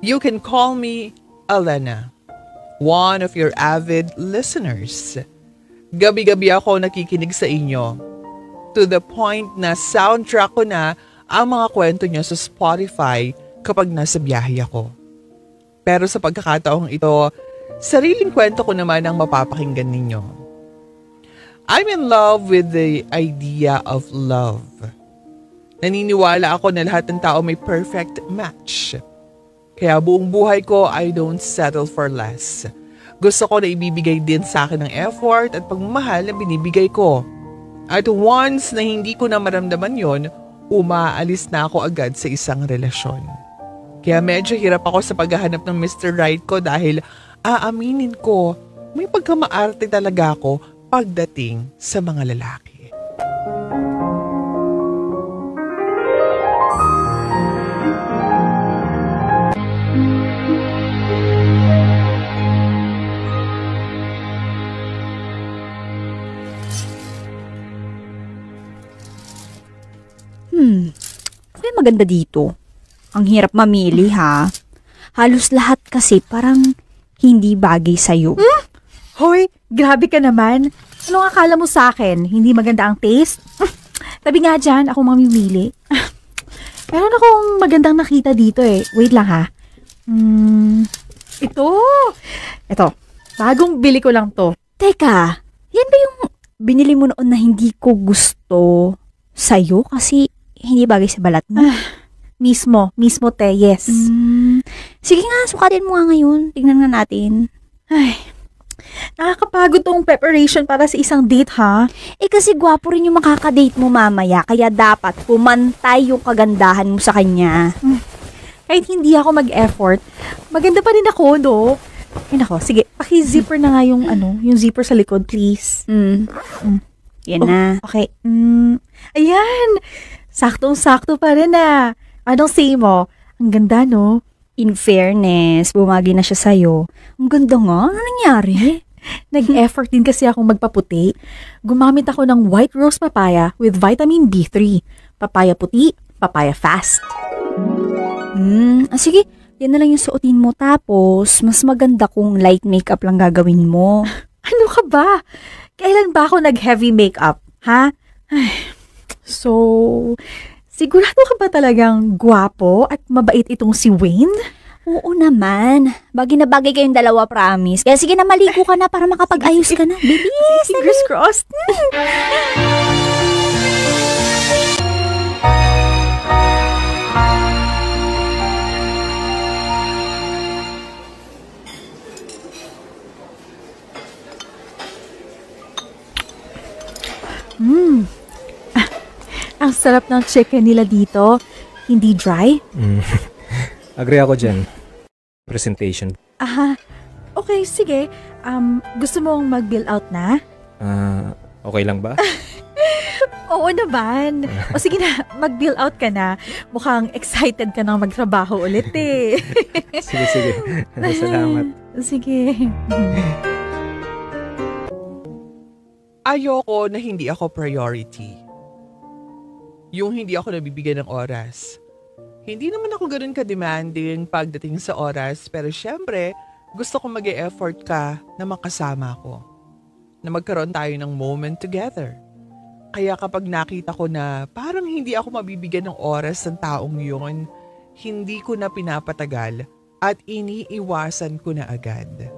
You can call me Elena, one of your avid listeners. Gabi-gabi ako nakikinig sa inyo. To the point na soundtrack ko na ang mga kwento niyo sa Spotify kapag nasa biyahe ako. Pero sa pagkakataong ito, sariling kwento ko naman ang mapapakinggan ninyo. I'm in love with the idea of love. Naniniwala ako na lahat ng tao may perfect match. Kaya buong buhay ko, I don't settle for less. Gusto ko na ibibigay din sa akin ng effort at pagmamahal na binibigay ko. At once na hindi ko na maramdaman yon, umaalis na ako agad sa isang relasyon. Kaya medyo hirap ako sa paghahanap ng Mr. Right ko dahil aaminin ko, may pagkamaarte talaga ako pagdating sa mga lalaki. May maganda dito. Ang hirap mamili ha. Halos lahat kasi parang hindi bagay sa'yo. Hoy, grabe ka naman. Anong akala mo sa akin? Hindi maganda ang taste? Tabi nga dyan, ako mamimili. Meron akong magandang nakita dito eh. Wait lang ha. Ito, bagong bili ko lang to. Teka, yan ba yung binili mo noon na hindi ko gusto sa'yo kasi hindi bagay sa balat mo? Mismo te, yes. Sige nga, sukatin mo nga ngayon. Tingnan nga natin. Ay, nakakapagod tong preparation para sa isang date ha. Kasi gwapo rin yung makakadate mo mamaya, kaya dapat pumantay yung kagandahan mo sa kanya. Kahit hindi ako mag-effort, maganda pa rin ako, no? Ay nako, sige, paki-zipper na nga yung yung zipper sa likod, please. Yan na. Okay. Ayan, saktong-sakto pa rin ah. Anong say mo? Ang ganda, no? In fairness, bumagi na siya sa'yo. Ang ganda nga. Ano nangyari? Nag-effort din kasi akong magpaputi. Gumamit ako ng white rose papaya with vitamin D3. Papaya puti, papaya fast. Sige, yan na lang yung suotin mo. Tapos, mas maganda kung light makeup lang gagawin mo. Ano ka ba? Kailan ba ako nag-heavy makeup? Ha? So, sigurado ka ba talagang gwapo at mabait itong si Wayne? Oo naman. Bagay na bagay kayong dalawa, promise. Kaya sige na, maligo ka na para makapag-ayos ka na. Bilis! Fingers crossed. Ang sarap ng chicken nila dito. Hindi dry. Agree ako dyan. Presentation. Okay, sige. Gusto mong mag-bill out na? Okay lang ba? Oo naman. O sige na, mag-bill out ka na. Mukhang excited ka nang magtrabaho ulit eh. Sige. Salamat. Sige. Ayoko na hindi ako priority. Yung hindi ako nabibigyan ng oras. Hindi naman ako ganun ka-demanding pagdating sa oras, pero syempre, gusto ko mag-e-effort ka na makasama ko. Na magkaroon tayo ng moment together. Kaya kapag nakita ko na parang hindi ako mabibigyan ng oras ng taong yun, hindi ko na pinapatagal at iniiwasan ko na agad.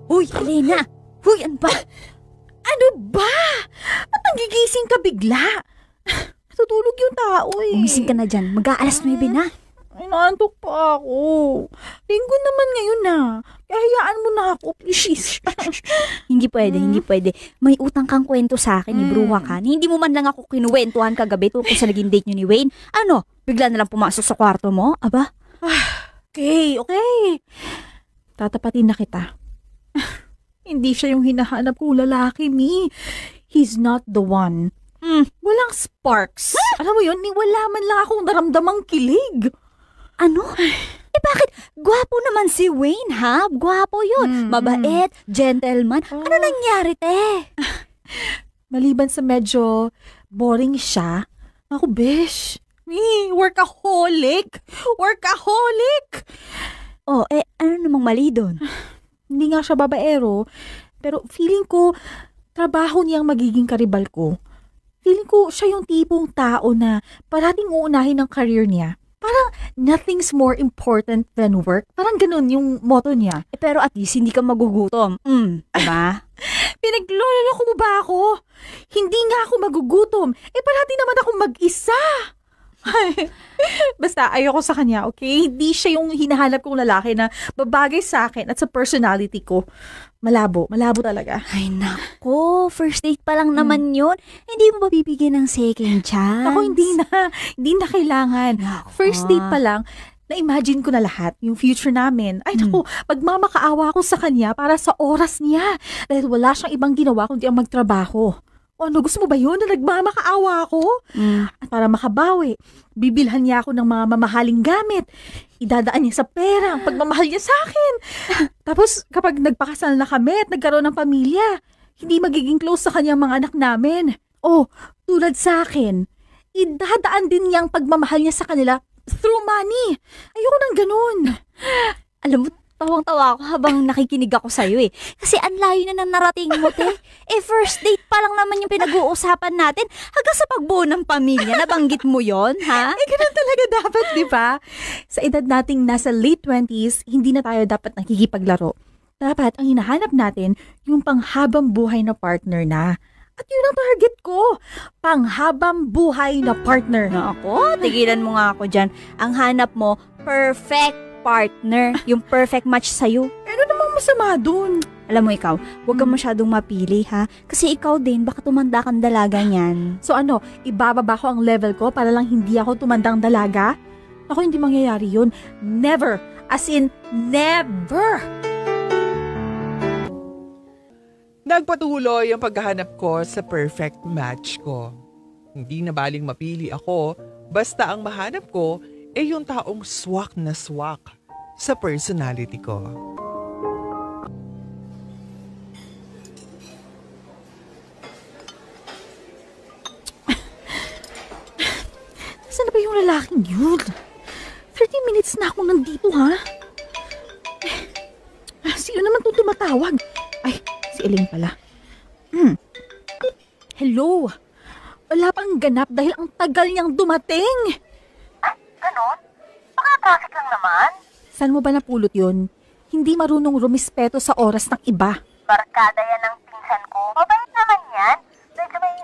Uy, Elena! Uy, ano ba? Ano ba? Ba't nagigising ka bigla? Natutulog yung tao eh. Umising ka na dyan. Mag-aalas 9 na. Ay, naantok pa ako. Linggo naman ngayon na. Kaya hayaan mo na ako, please. Hindi pwede. May utang kang kwento sa akin, bruha ka. Hindi mo man lang ako kinuwentuhan kagabi tungkol sa naging date nyo ni Wayne. Ano? Bigla na lang pumasok sa kwarto mo? Aba? Okay. Tatapatin na kita. Hindi siya yung hinahanap kong lalaki, Mi. He's not the one. Walang sparks. Alam mo yun, wala man lang akong naramdamang kilig. Ano? Bakit? gwapo naman si Wayne, ha? Gwapo yun. Mabait, gentleman. Ano nangyari, te? Maliban sa medyo boring siya, ako, besh, workaholic. Workaholic! Oh, ano namang mali doon? Hindi nga siya babaero, pero feeling ko, trabaho niyang magiging karibal ko. Feeling ko siya yung tipong tao na parating uunahin ng career niya. Parang nothing's more important than work. Parang ganun yung motto niya. Pero at least hindi ka magugutom. Diba? Pinagloloko mo ba ako? Hindi nga ako magugutom. Parati naman ako mag-isa. Basta ayoko sa kanya, okay? Hindi siya yung hinahanap kong lalaki na babagay sa akin at sa personality ko. Malabo talaga. Ay, nako. First date pa lang naman yun. Hindi mo ba bibigyan ng second chance? Ako, hindi na kailangan. Nako. First date pa lang, na-imagine ko na lahat, yung future namin. Ay, naku, pagmamakaawa ko sa kanya para sa oras niya. Dahil wala siyang ibang ginawa kundi ang magtrabaho. O ano, gusto mo ba yun na nagmamakaawa ako? At para makabawi, bibilhan niya ako ng mga mamahaling gamit. Idadaan niya sa pera ang pagmamahal niya sa akin. Tapos kapag nagpakasal na kami at nagkaroon ng pamilya, hindi magiging close sa kanyang mga anak namin. O, tulad sa akin, idadaan din niya ang pagmamahal niya sa kanila through money. Ayoko nang ganun. Alam mo, tawang-tawa ako habang nakikinig ako sa'yo eh. Kasi ang layo na ng narating mo, te. First date pa lang naman yung pinag-uusapan natin. Hanggang sa pagbuo ng pamilya, nabanggit mo yon, ha? Ganun talaga dapat, di ba? Sa edad nating nasa late 20s, hindi na tayo dapat nakikipaglaro. Dapat ang hinahanap natin yung panghabang buhay na partner na. At yun ang target ko. Panghabang buhay na partner. Ako, tigilan mo nga ako dyan. Ang hanap mo, perfect partner. Yung perfect match sa'yo. Ano namang masama dun? Alam mo ikaw, huwag kang masyadong mapili, ha? Kasi ikaw din, baka tumanda kang dalaga niyan. So ano, ibababa ko ang level ko para lang hindi ako tumandang dalaga? Ako, hindi mangyayari yun. Never. As in, never. Nagpatuloy ang paghahanap ko sa perfect match ko. Hindi na baling mapili ako, basta ang mahanap ko ay yung taong swak na swak sa personality ko. Saan na ba yung lalaking yun? 30 minutes na ako nandito, ha? Sino naman itong tumatawag? Ay, si Elaine pala. Hello? Wala pang ganap dahil ang tagal niyang dumating. Ganon? Baka traffic lang naman. Saan mo ba napulot yun? Hindi marunong rumispeto sa oras ng iba. Barkada yan ng pinsan ko. Mabait naman yan. Medyo may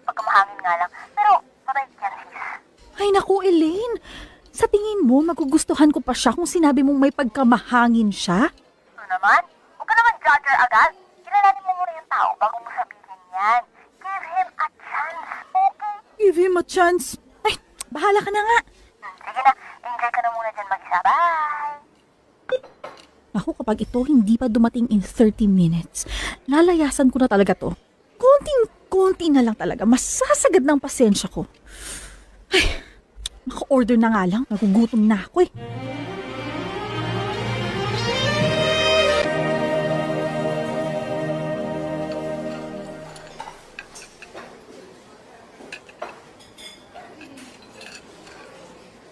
pagkamahangin nga lang. Pero mabait yan, sis. Ay naku, Elaine. Sa tingin mo, magugustuhan ko pa siya kung sinabi mong may pagkamahangin siya? Ano naman? Huwag ka naman judger agad. Kilalanin mo muna yung tao bago mo sabihin yan. Give him a chance, okay? Give him a chance. Ay, bahala ka na nga. Sige na, enjoy ka na muna dyan mag-isa. Bye! Ako, kapag ito hindi pa dumating in 30 minutes, lalayasan ko na talaga to. Konting-konti na lang talaga. Masasagad ng pasensya ko. Ay, maka-order na nga lang. Nagugutom na ako eh.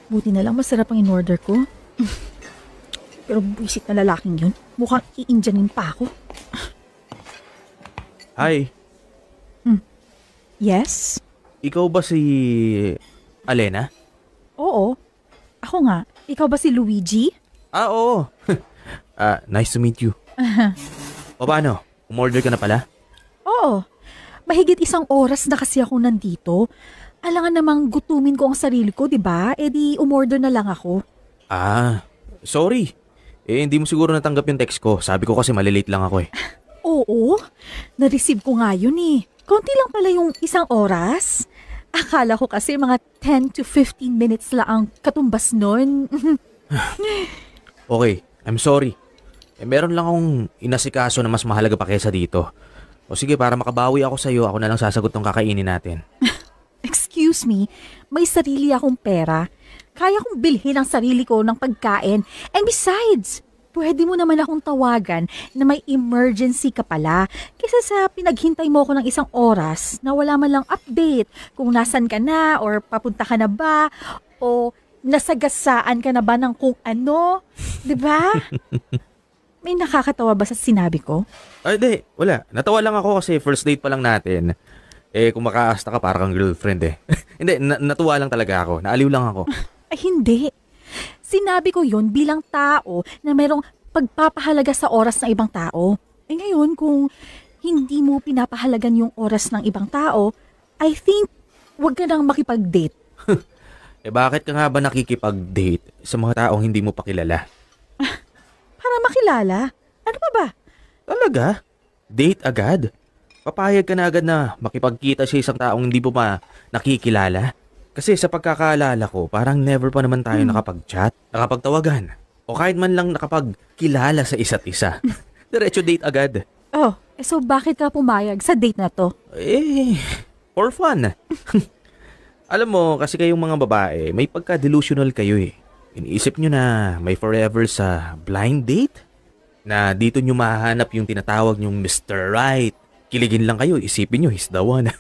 Buti na lang masarap ang in-order ko. Pero buisit na lalaking yun. Mukhang i-Indianin pa ako. Hi, Yes? ikaw ba si Alena? Oo. Ako nga. Ikaw ba si Luigi? Oo. Nice to meet you. O paano? Umorder ka na pala? Oo. Mahigit 1 oras na kasi ako nandito. Alangan namang gutumin ko ang sarili ko, di ba? Di umorder na lang ako. Sorry. Hindi mo siguro natanggap yung text ko. Sabi ko kasi malilate lang ako eh. Oo. Na-receive ko nga yun eh. Konti lang pala yung 1 oras. Akala ko kasi mga 10 to 15 minutes lang ang katumbas nun. Okay, I'm sorry. Meron lang akong inasikaso na mas mahalaga pa kesa dito. O sige, para makabawi ako sa'yo, ako na lang sasagot ng kakainin natin. Excuse me, may sarili akong pera. Kaya kong bilhin ang sarili ko ng pagkain. And besides, pwede mo naman akong tawagan na may emergency ka pala. Kaysa sa pinaghintay mo ako ng isang oras na wala man lang update kung nasan ka na or papunta ka na ba o nasagasaan ka na ba ng kung ano. 'Di ba? May nakakatawa ba sa sinabi ko? Ay, di. Wala. Natawa lang ako kasi first date pa lang natin. Kung makaasta ka, parang kang girlfriend eh. Hindi, natuwa lang talaga ako. Naaliw lang ako. Ay, hindi. Sinabi ko yun bilang tao na mayroong pagpapahalaga sa oras ng ibang tao. Ngayon, kung hindi mo pinapahalagan yung oras ng ibang tao, I think wag ka nang makipag-date. Bakit ka nga ba nakikipag-date sa mga taong hindi mo pa kilala? Para makilala. Ano ba? Talaga? Date agad? Papayag ka na agad na makipagkita sa isang taong hindi mo pa nakikilala? Kasi sa pagkakaalala ko, parang never pa naman tayo nakapag-chat, nakapagtawagan, o kahit man lang nakapagkilala sa isa't isa. Diretso date agad. Oh, so bakit ka pumayag sa date na to? For fun. Alam mo, kasi kayong mga babae, may pagka-delusional kayo eh. Iniisip nyo na may forever sa blind date? Na dito nyo mahanap yung tinatawag nyong Mr. Right. Kiligin lang kayo, isipin nyo, he's the one.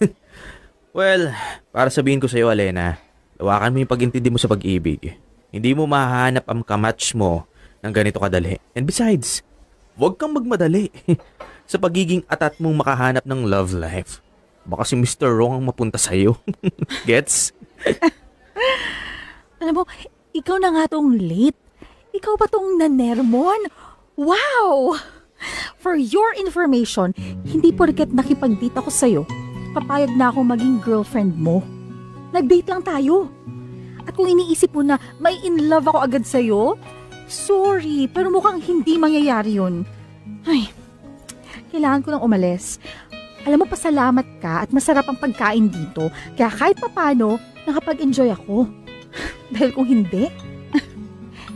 Well, para sabihin ko sa'yo, Alena, lawakan mo yung pag-intindi mo sa pag-ibig. Hindi mo mahanap ang kamatch mo ng ganito kadali. And besides, huwag kang magmadali sa pagiging atat mong makahanap ng love life. Baka si Mr. Wrong ang mapunta sa'yo. Gets? Alam mo, ikaw na nga tong late. Ikaw pa tong nanermon. Wow! For your information, hindi porket nakipag-date ako sa'yo, papayag na ako maging girlfriend mo. Nag-date lang tayo. At kung iniisip mo na may in love ako agad sa'yo, sorry, pero mukhang hindi mangyayari yun. Ay, kailangan ko lang umalis. Alam mo, pasalamat ka at masarap ang pagkain dito. Kaya kahit papano, nakapag-enjoy ako. Dahil kung hindi,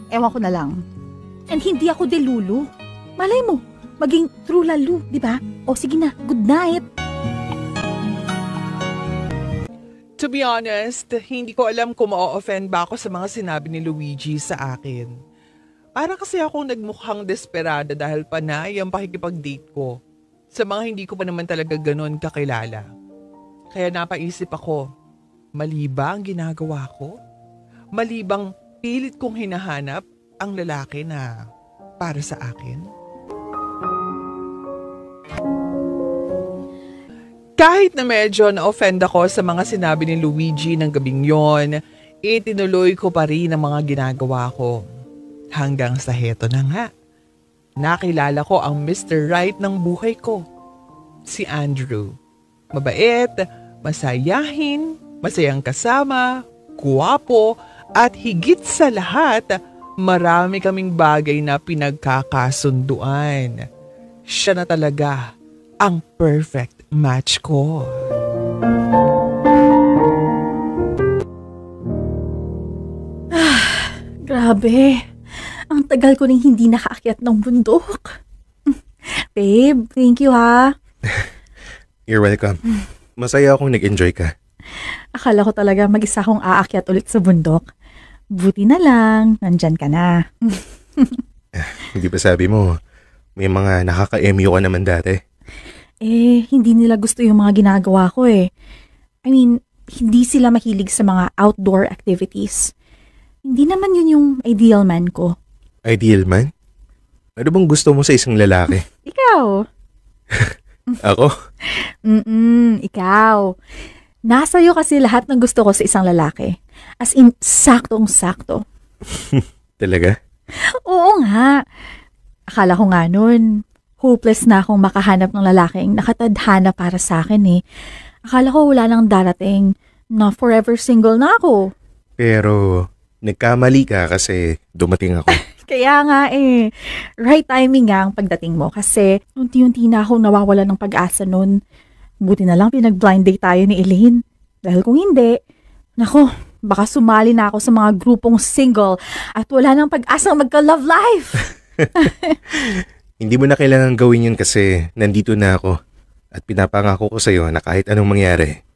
ewan ko na lang. And hindi ako delulu. Malay mo, maging true lalo, di ba? O sige na, good night. To be honest, hindi ko alam kung ma-offend ba ako sa mga sinabi ni Luigi sa akin. Para kasi akong nagmukhang desperada dahil panay ang pakikipag-date ko sa mga hindi ko pa naman talaga ganon kakilala. Kaya napaisip ako, mali ba ang ginagawa ko? Mali bang pilit kong hinahanap ang lalaki na para sa akin? Kahit na medyo na-offend ako sa mga sinabi ni Luigi ng gabing yon, itinuloy ko pa rin ang mga ginagawa ko. Hanggang sa heto na nga. Nakilala ko ang Mr. Right ng buhay ko. Si Andrew. Mabait, masayahin, masayang kasama, guwapo, at higit sa lahat, marami kaming bagay na pinagkakasunduan. Siya na talaga ang perfect match ko. Grabe. Ang tagal ko rin hindi nakaakyat ng bundok. Babe, thank you ha. You're welcome. Masaya akong nag-enjoy ka. Akala ko talaga mag-isa akong aakyat ulit sa bundok. Buti na lang, nandyan ka na. Hindi ba sabi mo, may mga nakaka-MU ka naman dati? Hindi nila gusto yung mga ginagawa ko eh. I mean, hindi sila mahilig sa mga outdoor activities. Hindi naman yun yung ideal man ko. Ideal man? Ano bang gusto mo sa isang lalaki? Ikaw. Ako? Ikaw. Nasa iyo kasi lahat ng gusto ko sa isang lalaki. As in, saktong-sakto. Talaga? Oo nga. Akala ko nga nun, hopeless na akong makahanap ng lalaking nakatadhana para sa akin eh. Akala ko wala nang darating na forever single na ako. Pero, nagkamali ka kasi dumating ako. Kaya nga eh, right timing nga ang pagdating mo kasi unti-unti na akong nawawala ng pag-asa nun. Buti na lang pinag-blind date tayo ni Elaine. Dahil kung hindi, nako, baka sumali na ako sa mga grupong single at wala nang pag-asang magka-love life. Hindi mo na kailangan gawin yun kasi nandito na ako at pinapangako ko sa'yo na kahit anong mangyari,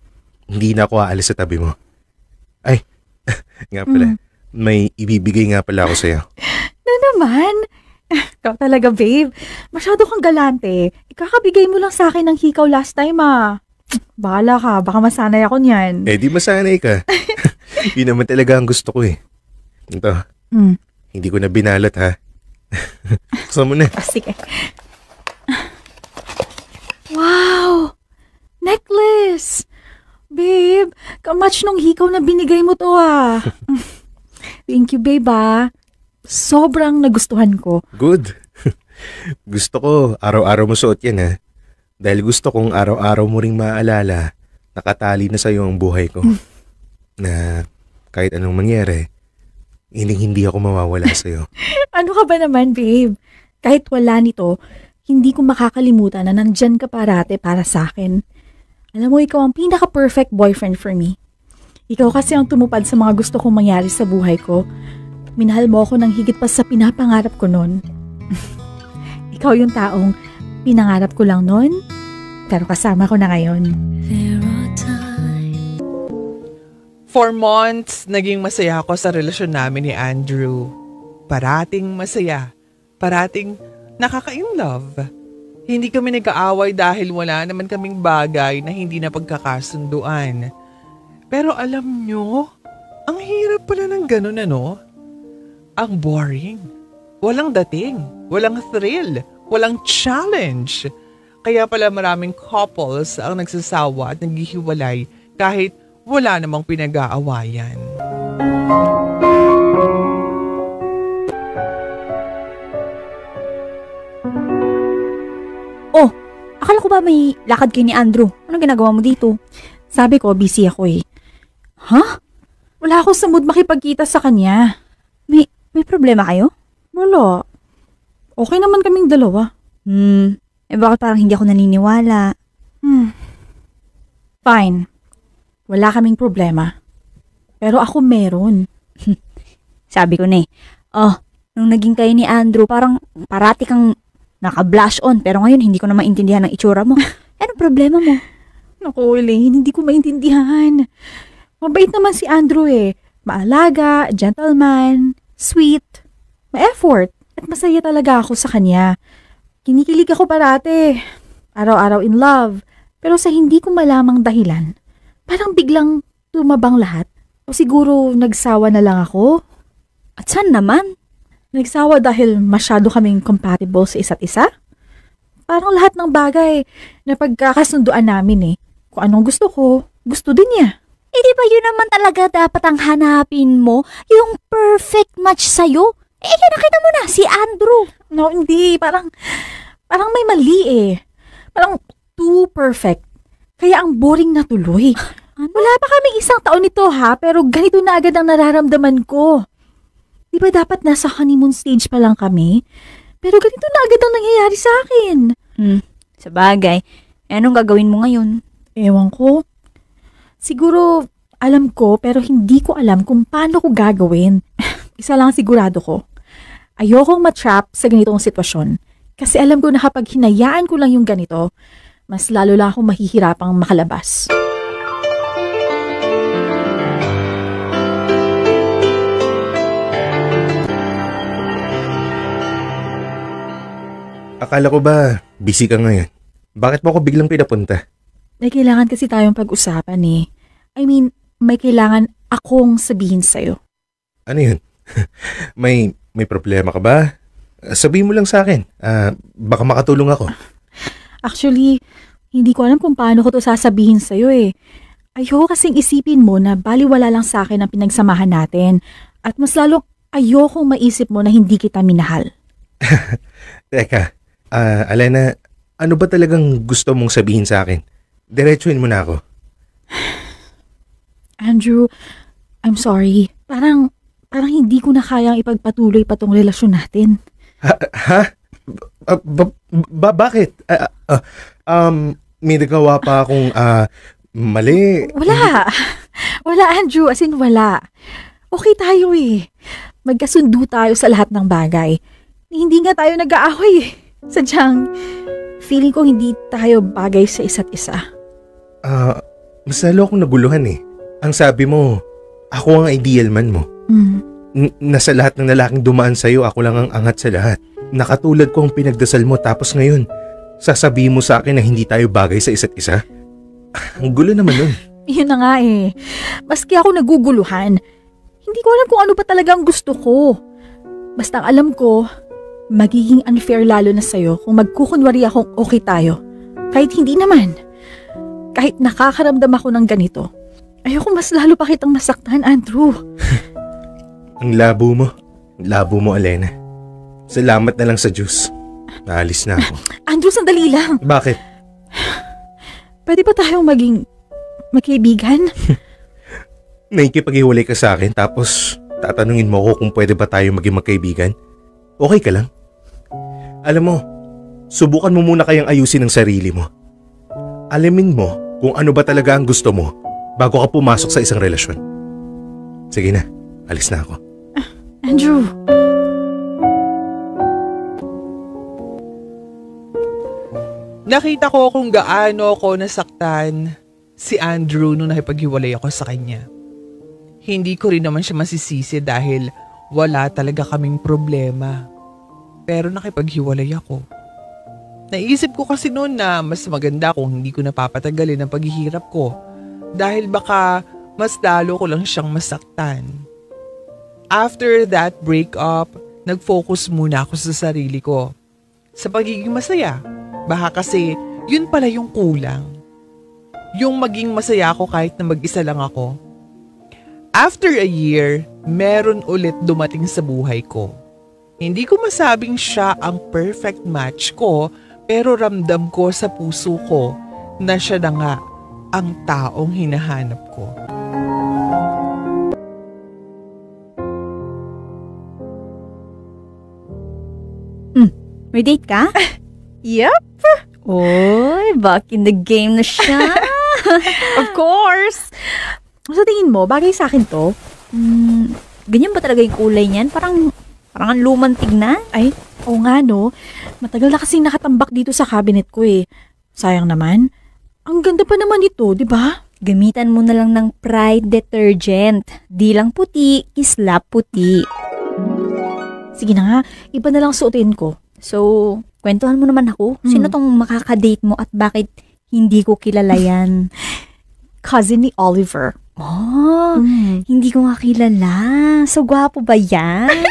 hindi na ako aalis sa tabi mo. Ay, nga pala, may ibibigay nga pala ako sa'yo. Na naman? Ikaw talaga, babe. Masyado kang galante. Ikakabigay mo lang sa akin ng hikaw last time, ah. Bahala ka, baka masanay ako niyan. Eh, di masanay ka. Yun naman talaga ang gusto ko eh. Ito, hindi ko na binalot ha. Gusto mo na. Sige. Wow! Necklace! Babe, kamatch nung hikaw na binigay mo to ah. Thank you, babe ah. Sobrang nagustuhan ko. Good. Gusto ko araw-araw mo suot yan ha. Dahil gusto kong araw-araw mo ring maalala, nakatali na sa'yo ang buhay ko. Na kahit anong mangyari, hindi ako mawawala sa'yo. Ano ka ba naman, babe? Kahit wala nito, hindi ko makakalimutan na nandyan ka parate para sa akin. Alam mo, ikaw ang pinaka-perfect boyfriend for me. Ikaw kasi ang tumupad sa mga gusto kong mangyari sa buhay ko. Minahal mo ako ng higit pa sa pinapangarap ko noon. Ikaw yung taong pinangarap ko lang noon, pero kasama ko na ngayon. For months, naging masaya ako sa relasyon namin ni Andrew. Parating masaya. Parating nakaka-inlove. Hindi kami nag-aaway dahil wala naman kaming bagay na hindi na pagkakasunduan. Pero alam nyo, ang hirap pala ng ganun ano? Ang boring. Walang dating. Walang thrill. Walang challenge. Kaya pala maraming couples ang nagsasawa at naghihiwalay kahit wala namang pinag-aawayan. Oh, akala ko ba may lakad kayo ni Andrew? Anong ginagawa mo dito? Sabi ko, busy ako eh. Huh? Wala ako sa mood makipagkita sa kanya. May problema kayo? Wala. Okay naman kaming dalawa. Bakit parang hindi ako naniniwala? Fine. Wala kaming problema. Pero ako meron. Sabi ko na eh. Nung naging kayo ni Andrew, parang parati kang naka-blush on. Pero ngayon, hindi ko na maintindihan ang itsura mo. Anong problema mo? Naku, Elaine, hindi ko maintindihan. Mabait naman si Andrew eh. Maalaga, gentleman, sweet, ma-effort. At masaya talaga ako sa kanya. Kinikilig ako parate. Araw-araw in love. Pero sa hindi ko malamang dahilan, parang biglang tumabang lahat. O siguro nagsawa na lang ako. At saan naman? Nagsawa dahil masyado kaming compatible sa isa't isa. Parang lahat ng bagay na pagkakasunduan namin eh. Kung anong gusto ko, gusto din niya. Di ba yun naman talaga dapat ang hanapin mo? Yung perfect match sa'yo? Yun nakita mo na, si Andrew. No, hindi. Parang may mali eh. Parang too perfect. Kaya ang boring na tuloy. Wala pa kaming isang taon nito ha, pero ganito na agad ang nararamdaman ko. Di ba dapat nasa honeymoon stage pa lang kami? Pero ganito na agad ang nangyayari sa akin. Sa bagay. Anong gagawin mo ngayon? Ewan ko. Siguro alam ko pero hindi ko alam kung paano ko gagawin. Isa lang sigurado ko. Ayokong matrap sa ganitong sitwasyon. Kasi alam ko na kapag hinayaan ko lang yung ganito, mas lalo lang akong mahihirapang makalabas. Akala ko ba busy ka ngayon? Bakit mo ako biglang pinapunta? May kailangan kasi tayong pag-usapan eh. I mean, may kailangan akong sabihin sa'yo. Ano yun? may problema ka ba? Sabihin mo lang sa akin. Baka makatulong ako. Actually, hindi ko alam kung paano ko to sasabihin sa'yo eh. Ayoko kasing isipin mo na baliwala lang sa akin ang pinagsamahan natin. At mas lalong ayokong maisip mo na hindi kita minahal. Teka, Alena, ano ba talagang gusto mong sabihin sa akin? Diretsuhin mo na ako. Andrew, I'm sorry. Parang hindi ko na kayang ipagpatuloy pa tong relasyon natin. Ha? Bakit? May nagawa pa akong mali. Wala, Andrew. As in, wala. Okay tayo eh. Magkasundo tayo sa lahat ng bagay. Hindi nga tayo nag-aaway eh. Sadyang, feeling ko hindi tayo bagay sa isa't isa. Mas lalo akong naguluhan eh. Ang sabi mo, ako ang ideal man mo. na sa lahat ng lalaking dumaan sa'yo, ako lang ang angat sa lahat. Nakatulad ko ang pinagdasal mo tapos ngayon, sasabihin mo sa akin na hindi tayo bagay sa isa't isa? Ang gulo naman nun. Yun na nga eh. Maski ako naguguluhan, hindi ko alam kung ano ba talaga ang gusto ko. Basta ang alam ko, magiging unfair lalo na sa'yo kung magkukunwari akong okay tayo. Kahit hindi naman. Kahit nakakaramdam ako ng ganito, ayoko mas lalo pa kitang masaktan, Andrew. Ang labo mo. Ang labo mo, Alena. Salamat na lang sa Diyos. Naalis na ako. Andrew, sandali lang. Bakit? Pwede ba tayong maging magkaibigan? Nakikipag-iwalay ka sa akin tapos tatanungin mo ako kung pwede ba tayo maging magkaibigan? Okay ka lang? Alam mo, subukan mo muna kayang ayusin ang sarili mo. Alamin mo kung ano ba talaga ang gusto mo bago ka pumasok sa isang relasyon. Sige na, alis na ako. Andrew. Nakita ko kung gaano ako nasaktan si Andrew nung nakipaghiwalay ako sa kanya. Hindi ko rin naman siya masisisi dahil wala talaga kaming problema. Pero nakipaghiwalay ako. Naisip ko kasi noon na mas maganda kung hindi ko napapatagalin ang paghihirap ko dahil baka mas lalo ko lang siyang masaktan. After that breakup, nag-focus muna ako sa sarili ko. Sa pagiging masaya. Baka kasi yun pala yung kulang. Yung maging masaya ako kahit na mag-isa lang ako. After a year, meron ulit dumating sa buhay ko. Hindi ko masabing siya ang perfect match ko, pero ramdam ko sa puso ko na siya na nga ang taong hinahanap ko. May date ka? Yep. Oy, back in the game na siya. Of course. Sa tingin mo, bagay sa akin to? Ganyan ba talaga yung kulay niyan? Parang ang lumang tignan. Ay, oo nga no. Matagal na kasing nakatambak dito sa cabinet ko eh. Sayang naman. Ang ganda pa naman ito, di ba? Gamitan mo na lang ng Pride detergent. Di lang puti, kislap puti. Sige na nga, iba na lang suotin ko. So, kwentuhan mo naman ako. Sino tong makakadate mo at bakit hindi ko kilala yan? Cousin ni Oliver. Oh, hindi ko nga kilala. So, gwapo ba yan?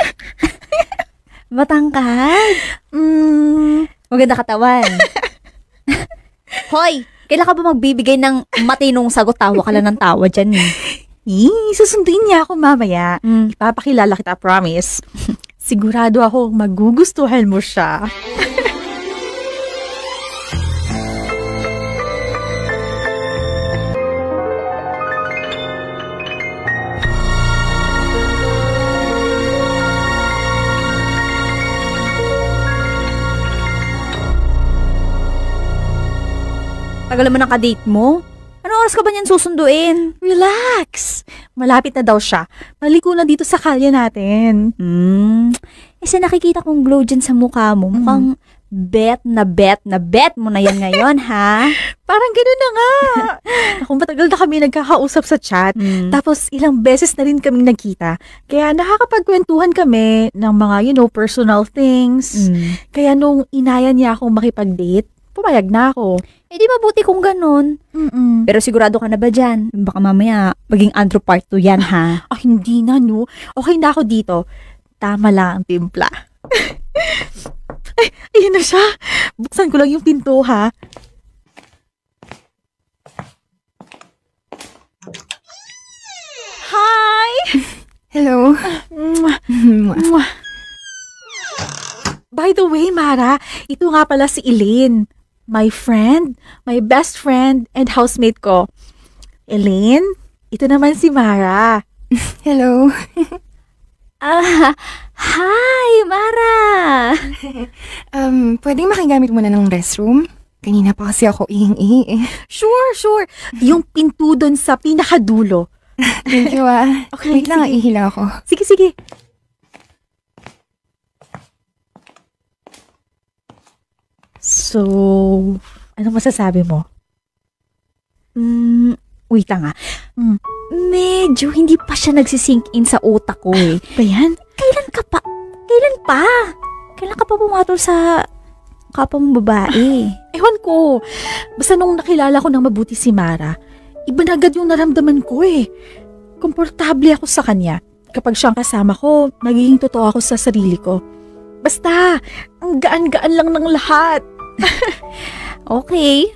Matangkad? Maganda katawan. Hoy, kailan ka ba magbibigay ng matinong sagot? Tawa ka lang ng tawa dyan eh. Susunduin niya ako mamaya. Ipapakilala kita, promise. Sigurado ako magugustuhan mo siya. Tagal naman ang kadate mo. Anong oras ka ba niyan susunduin? Relax! Malapit na daw siya. Maliko na dito sa kalye natin. Kasi nakikita kong glow dyan sa mukha mo. Mukhang bet mo na yan ngayon, ha? Parang gano'n na nga. Kung matagal na kami nagkakausap sa chat, tapos ilang beses na rin kaming nagkita. Kaya nakakapagkwentuhan kami ng mga, personal things. Kaya nung inaya niya akong makipag-date, pumayag na ako. Eh di mabuti kung ganun. Pero sigurado ka na ba dyan? Baka mamaya maging Andrew part 2 yan, ha? Hindi na, no. Okay na ako dito. Tama lang ang timpla. Ay, ayun na siya. Buksan ko lang yung pinto, ha? Hi! Hello. By the way, Mara, ito nga pala si Elaine. My friend, my best friend, and housemate ko. Elaine, ito naman si Mara. Hello. Hi, Mara! Pwedeng makigamit muna ng restroom? Kanina pa kasi ako iing-iing eh. Sure. Yung pinto doon sa pinakadulo. Thank you ah. Okay, Wait lang, sige. ihila ako. Sige. So, anong masasabi mo? Wait lang Medyo hindi pa siya nagsisink in sa utak ko eh. Ba yan? Kailan pa? Kailan ka pa pumatol sa kapwa mong babae? Ewan ko. Basta nung nakilala ko ng mabuti si Mara, iba na agad yung naramdaman ko eh. Komportable ako sa kanya. Kapag siyang kasama ko, magiging totoo ako sa sarili ko. Basta, ang gaan-gaan lang ng lahat. Okay.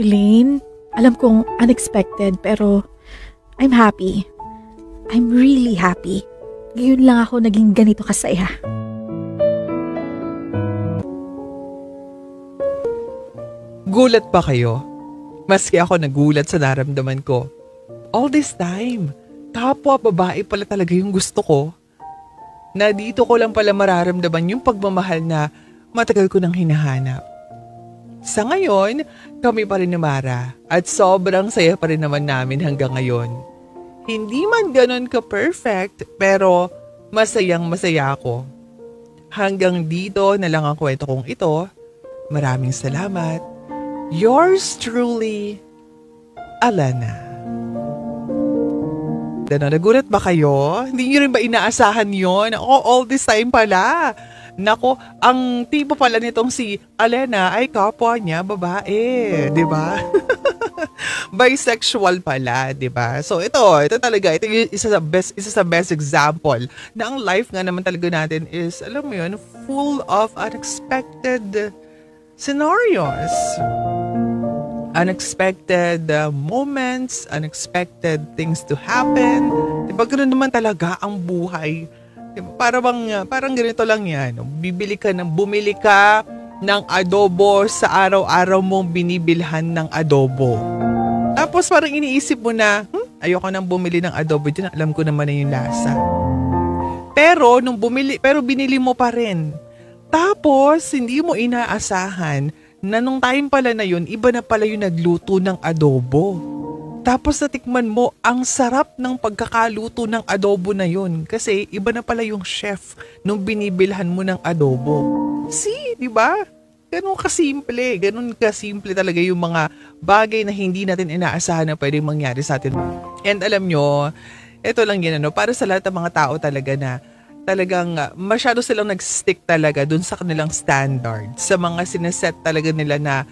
Elaine, alam kong unexpected pero I'm happy. I'm really happy. Ngayon lang ako naging ganito kasaya. Gulat ba kayo? Maski ako nagulat sa naramdaman ko. All this time, kapwa babae pala talaga yung gusto ko. Na dito ko lang pala mararamdaman yung pagmamahal na matagal ko nang hinahanap. Sa ngayon, kami pa rin ni Mara at sobrang saya pa rin naman namin hanggang ngayon. Hindi man ganon ka-perfect pero masayang masaya ako. Hanggang dito na lang ang kwento kong ito. Maraming salamat. Yours truly, Alana. Nagulat ba kayo? Hindi nyo rin ba inaasahan yon? Ako, all this time pala. Nako, ang tipo pala nitong si Alana ay kapwa niya babae. Diba? Bisexual pala, diba? So ito talaga, ito yung isa sa best example na ang life nga naman talaga natin is, alam mo yun, full of unexpected scenarios. Unexpected moments, unexpected things to happen. Diba, ganoon naman talaga ang buhay. Diba, parang ganito lang yan. Bumili ka ng adobo sa araw-araw mong binibilhan ng adobo. Tapos parang iniisip mo na, ayoko nang bumili ng adobo dyan, alam ko naman na yung lasa. Pero binili mo pa rin. Tapos hindi mo inaasahan na nung time pala na yun, iba na pala yung nagluto ng adobo. Tapos natikman mo, ang sarap ng pagkakaluto ng adobo na yun. Kasi iba na pala yung chef nung binibilhan mo ng adobo. See, di ba? Ganun kasimple talaga yung mga bagay na hindi natin inaasahan na pwedeng mangyari sa atin. And alam nyo, ito lang yan, para sa lahat ng mga tao talaga na talagang masyado silang nag-stick talaga dun sa kanilang standard. Sa mga sineset talaga nila na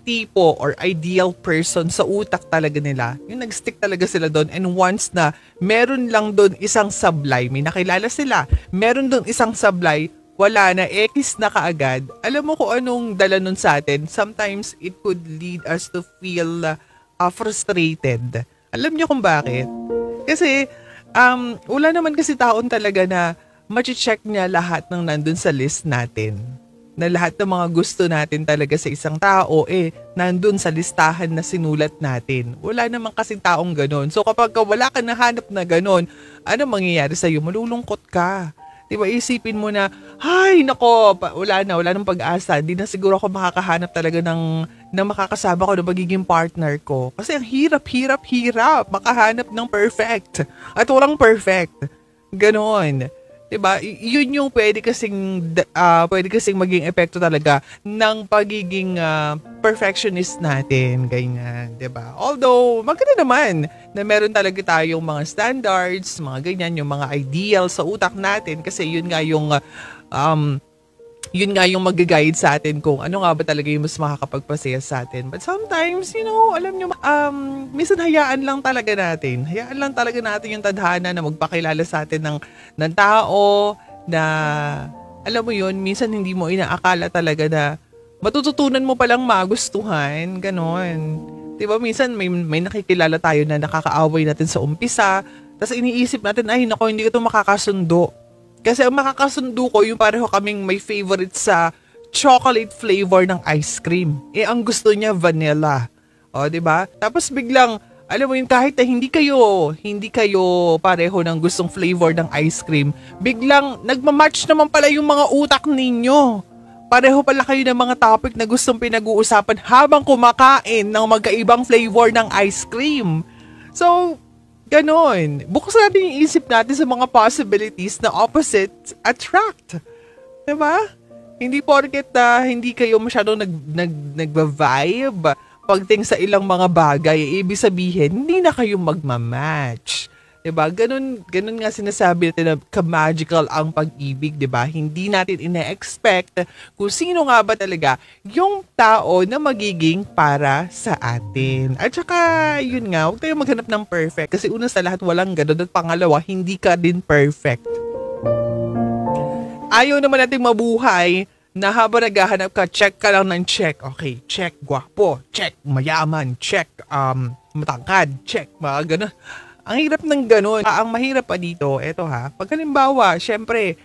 tipo or ideal person sa utak talaga nila. Yung nag-stick talaga sila dun, and once na meron lang dun isang sablay, may nakilala sila, meron dun isang sablay, wala na, X na kaagad. Alam mo kung anong dala nun sa atin? Sometimes it could lead us to feel frustrated. Alam niyo kung bakit? Kasi wala naman kasi taon talaga na machi-check niya lahat ng nandun sa list natin. Na lahat ng mga gusto natin talaga sa isang tao, nandun sa listahan na sinulat natin. Wala naman kasing taong ganon. So kapag wala ka nahanap na ganon, ano mangyayari sa'yo? Malulungkot ka. Diba, isipin mo na, ay, nako, wala nang pag-asa. Hindi na siguro ako makakahanap talaga na makakasama ko na magiging partner ko. Kasi ang hirap makahanap ng perfect. At walang perfect. Ganon. Diba? Yun yung pwede kasing maging epekto talaga ng pagiging perfectionist natin. Ganyan. Diba? Although, maganda naman na meron talaga tayong mga standards, mga ganyan, yung mga ideal sa utak natin kasi yun nga yung mag-guide sa atin kung ano nga ba talaga yung mas makakapagpasaya sa atin. But sometimes, alam nyo, minsan hayaan lang talaga natin yung tadhana na magpakilala sa atin ng tao na, alam mo yun, minsan hindi mo inaakala talaga na matututunan mo palang magustuhan, ganon. Diba, minsan may nakikilala tayo na nakakaaway natin sa umpisa, tapos iniisip natin, ay nako, hindi ko ito makakasundo. Kasi ang makakasundo ko, yung pareho kaming may favorite sa chocolate flavor ng ice cream. Ang gusto niya vanilla. O, diba? Tapos biglang, alam mo yun, kahit na hindi kayo pareho ng gustong flavor ng ice cream, biglang nagmamatch naman pala yung mga utak ninyo. Pareho pala kayo ng mga topic na gustong pinag-uusapan habang kumakain ng magkaibang flavor ng ice cream. So, ganon. Bukas natin yung isip natin sa mga possibilities na opposites attract. Diba? Hindi porket na hindi kayo masyadong nag-vibe, pagting sa ilang mga bagay, ibig sabihin, hindi na kayo magmamatch. Diba? Ganun nga sinasabi natin na ka-magical ang pag-ibig, diba? Hindi natin ina-expect kung sino nga ba talaga yung tao na magiging para sa atin. At saka, yun nga, huwag tayo maghanap ng perfect. Kasi una sa lahat, walang ganun. At pangalawa, hindi ka din perfect. Ayaw naman natin mabuhay na habang naghahanap ka, check ka lang ng check. Okay, check, gwapo, check, mayaman, check, matangkad, check, mga ganun. Ang hirap ng ganun. Ang mahirap pa dito, eto pag halimbawa, syempre,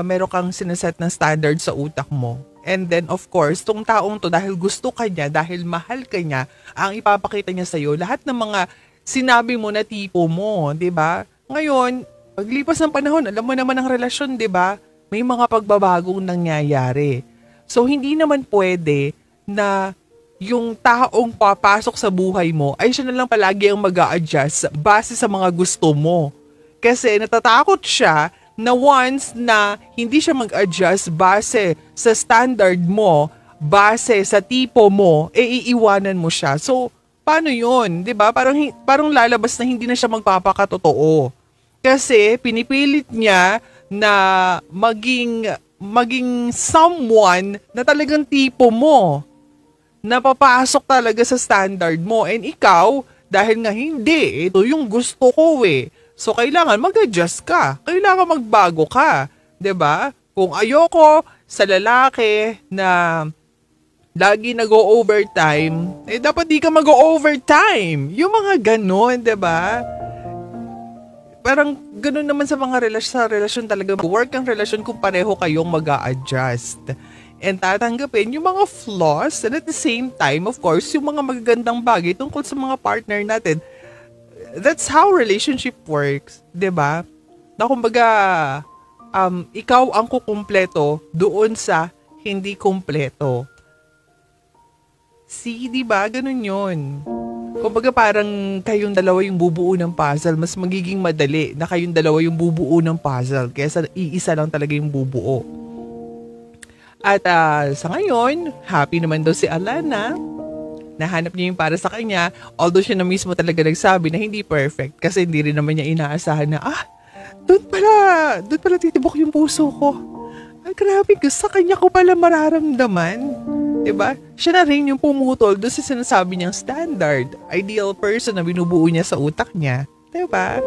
meron kang sinaset na standard sa utak mo. And then, of course, tong taong to, dahil gusto ka niya, dahil mahal ka niya, ang ipapakita niya sa'yo, lahat ng mga sinabi mo na tipo mo, di ba? Ngayon, paglipas ng panahon, alam mo naman ang relasyon, di ba? May mga pagbabagong nangyayari. So, hindi naman pwede na yung taong papasok sa buhay mo ay siya na lang palagi ang mag-a-adjust base sa mga gusto mo. Kasi natatakot siya na once na hindi siya mag-adjust base sa standard mo, base sa tipo mo, iiwanan mo siya. So, paano yun? 'Di ba? Parang lalabas na hindi na siya magpapakatotoo. Kasi pinipilit niya na maging someone na talagang tipo mo, na papasok talaga sa standard mo. And ikaw, dahil nga hindi, ito yung gusto ko eh. So, kailangan mag-adjust ka. Kailangan magbago ka. 'Di ba? Kung ayoko sa lalaki na lagi nag-o-overtime, dapat di ka mag-o-overtime. Yung mga ganon, 'di ba? Parang ganon naman sa mga relasyon talaga. Work ang relasyon kung pareho kayong mag-a-adjust. And tatanggapin yung mga flaws, and at the same time, of course, yung mga magagandang bagay tungkol sa mga partner natin. That's how relationship works, 'di ba? Na kumbaga, ikaw ang kukumpleto doon sa hindi kumpleto. See, 'di ba? Ganun 'yun. Kumbaga parang kayong dalawa yung bubuo ng puzzle, mas magiging madali na kayong dalawa yung bubuo ng puzzle kaysa iisa lang talaga yung bubuo. At sa ngayon, happy naman daw si Alana. Nahanap niya yung para sa kanya. Although siya na mismo talaga nagsabi na hindi perfect. Kasi hindi rin naman niya inaasahan na, doon pala titibok yung puso ko. Ay, grabe, sa kanya ko pala mararamdaman. Diba? Siya na rin yung pumutol doon sa sinasabi niyang standard. Ideal person na binubuo niya sa utak niya. Diba?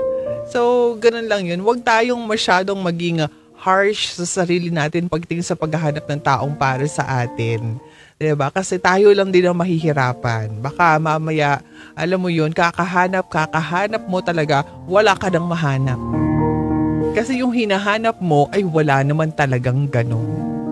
So, ganun lang yun. Huwag tayong masyadong maging harsh sa sarili natin pagtingin sa paghahanap ng taong para sa atin. Diba? Kasi tayo lang din ang mahihirapan. Baka mamaya, alam mo yun, kakahanap mo talaga, wala ka nang mahanap. Kasi yung hinahanap mo ay wala naman talagang ganun.